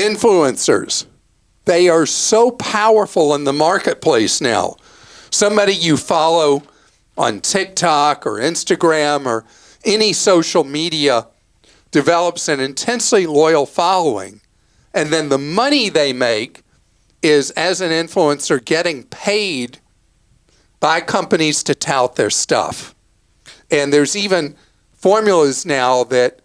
Influencers. They are so powerful in the marketplace now. Somebody you follow on TikTok or Instagram or any social media develops an intensely loyal following, and then the money they make is, as an influencer, getting paid by companies to tout their stuff. And there's even formulas now that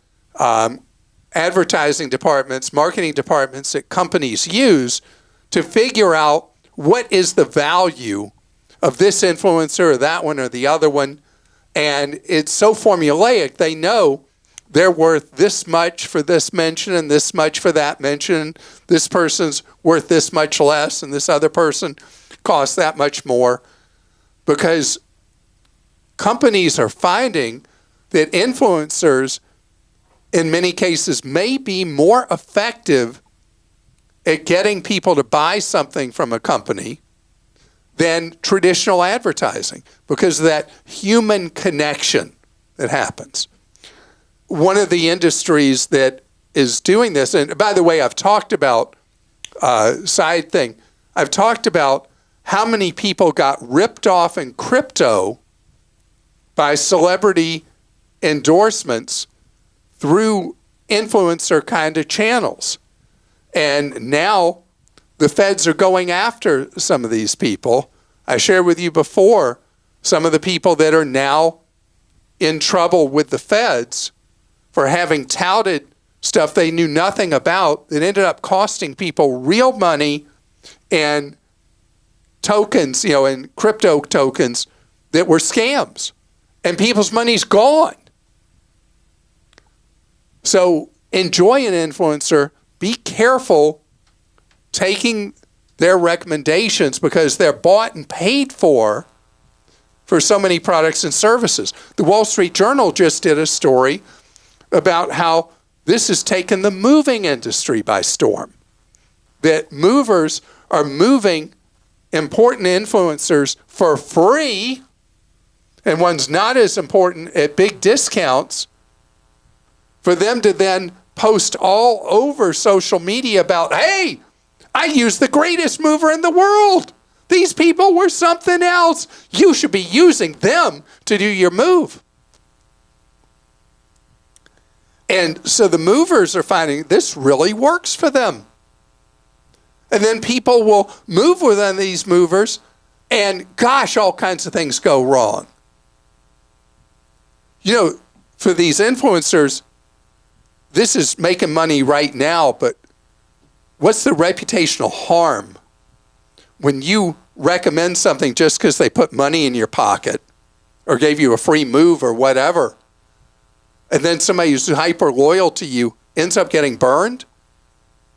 advertising departments, marketing departments at companies use to figure out what is the value of this influencer or that one or the other one. And it's so formulaic, they know they're worth this much for this mention and this much for that mention. This person's worth this much less and this other person costs that much more. Because companies are finding that influencers, in many cases, may be more effective at getting people to buy something from a company than traditional advertising because of that human connection that happens. One of the industries that is doing this, and by the way, I've talked about, side thing, I've talked about how many people got ripped off in crypto by celebrity endorsements through influencer kind of channels. And now the feds are going after some of these people. I shared with you before some of the people that are now in trouble with the feds for having touted stuff they knew nothing about that ended up costing people real money and tokens, and crypto tokens that were scams. And people's money's gone. So enjoy an influencer. Be careful taking their recommendations because they're bought and paid for so many products and services. The Wall Street Journal just did a story about how this has taken the moving industry by storm. That movers are moving important influencers for free, and one's not as important at big discounts, for them to then post all over social media about, hey, I used the greatest mover in the world. These people were something else. You should be using them to do your move. And so the movers are finding this really works for them. And then people will move within these movers, and gosh, all kinds of things go wrong. For these influencers, this is making money right now, but what's the reputational harm when you recommend something just because they put money in your pocket or gave you a free move or whatever, and then somebody who's hyper loyal to you ends up getting burned?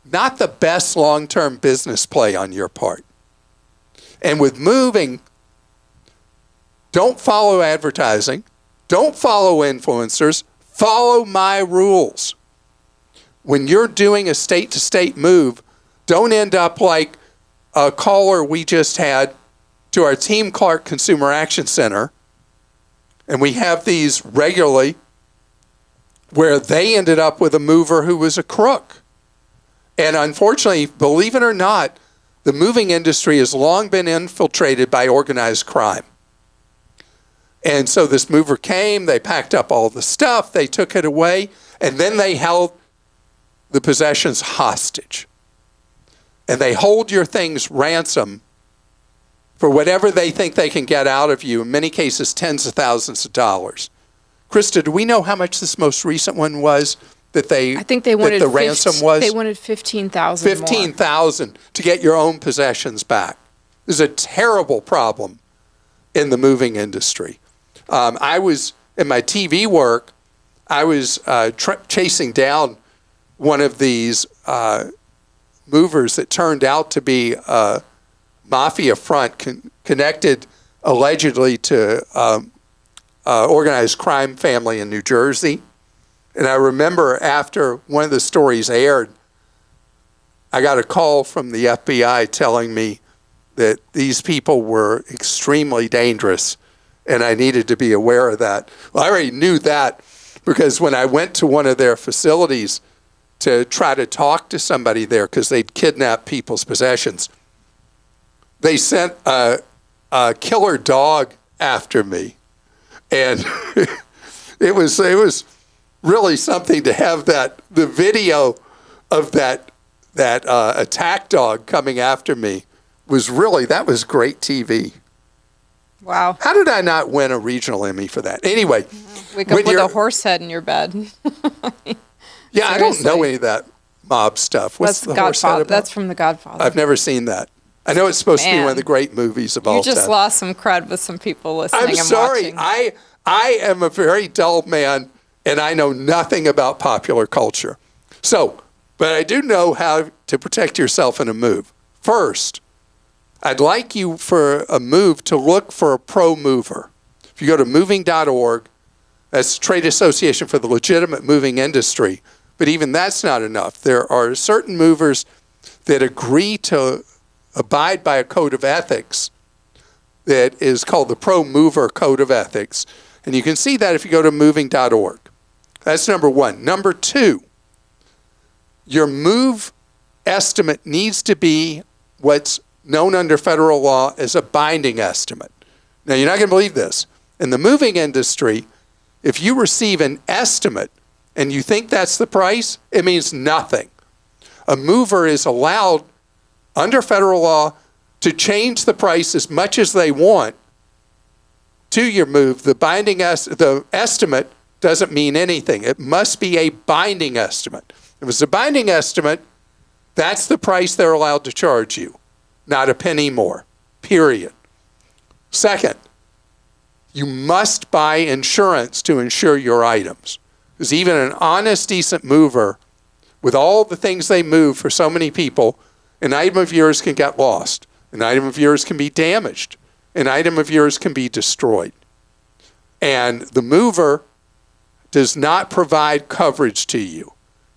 Not the best long-term business play on your part. And with moving, don't follow advertising. Don't follow influencers. Follow my rules. When you're doing a state-to-state move, don't end up like a caller we just had to our Team Clark Consumer Action Center. And we have these regularly where they ended up with a mover who was a crook. And unfortunately, believe it or not, the moving industry has long been infiltrated by organized crime. And so this mover came, they packed up all the stuff, they took it away, and then they held the possessions hostage. And they hold your things ransom for whatever they think they can get out of you, in many cases tens of thousands of dollars. Krista, do we know how much this most recent one was? I think they wanted ransom was? They wanted $15,000 $15,000 to get your own possessions back. This is a terrible problem in the moving industry. I was, in my TV work, I was chasing down one of these movers that turned out to be a mafia front connected allegedly to organized crime family in New Jersey. And I remember after one of the stories aired, I got a call from the FBI telling me that these people were extremely dangerous and I needed to be aware of that. Well, I already knew that because when I went to one of their facilities to try to talk to somebody there because they'd kidnapped people's possessions. They sent a killer dog after me, and it was really something to have the video of that attack dog coming after me that was great TV. Wow. How did I not win a regional Emmy for that? Anyway. Wake up with a horse head in your bed. Yeah, I don't know any of that mob stuff. What's the horse head about? That's from The Godfather. I've never seen that. I know it's supposed to be one of the great movies of all time. You just lost some cred with some people listening I'm sorry. watching. I am a very dull man, and I know nothing about popular culture. But I do know how to protect yourself in a move. First, I'd like you for a move to look for a pro mover. If you go to moving.org, that's the trade association for the legitimate moving industry. But even that's not enough. There are certain movers that agree to abide by a code of ethics that is called the Pro Mover Code of Ethics. And you can see that if you go to moving.org. That's number one. Number two, your move estimate needs to be what's known under federal law as a binding estimate. Now, you're not going to believe this. In the moving industry, if you receive an estimate and you think that's the price, it means nothing. A mover is allowed under federal law to change the price as much as they want to your move. The estimate doesn't mean anything. It must be a binding estimate. If it's a binding estimate, that's the price they're allowed to charge you, not a penny more, period. Second, you must buy insurance to insure your items. Because even an honest, decent mover, with all the things they move for so many people, an item of yours can get lost. An item of yours can be damaged. An item of yours can be destroyed. And the mover does not provide coverage to you.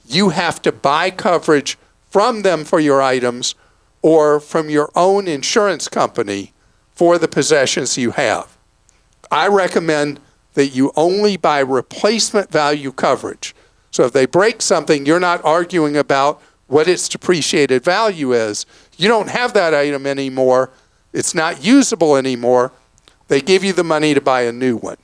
You have to buy coverage from them for your items or from your own insurance company for the possessions you have. I recommend that you only buy replacement value coverage. So if they break something, you're not arguing about what its depreciated value is. You don't have that item anymore. It's not usable anymore. They give you the money to buy a new one.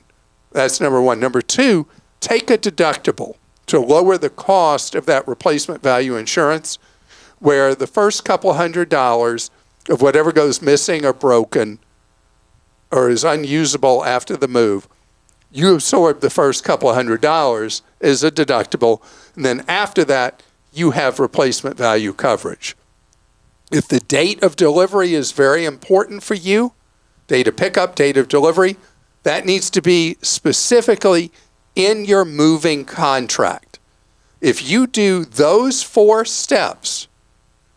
That's number one. Number two, take a deductible to lower the cost of that replacement value insurance, where the first couple $100 of whatever goes missing or broken or is unusable after the move, you absorb the first couple $100 as a deductible, and then after that, you have replacement value coverage. If the date of delivery is very important for you, date of pickup, date of delivery, that needs to be specifically in your moving contract. If you do those 4 steps,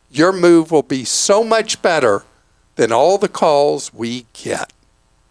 your move will be so much better than all the calls we get.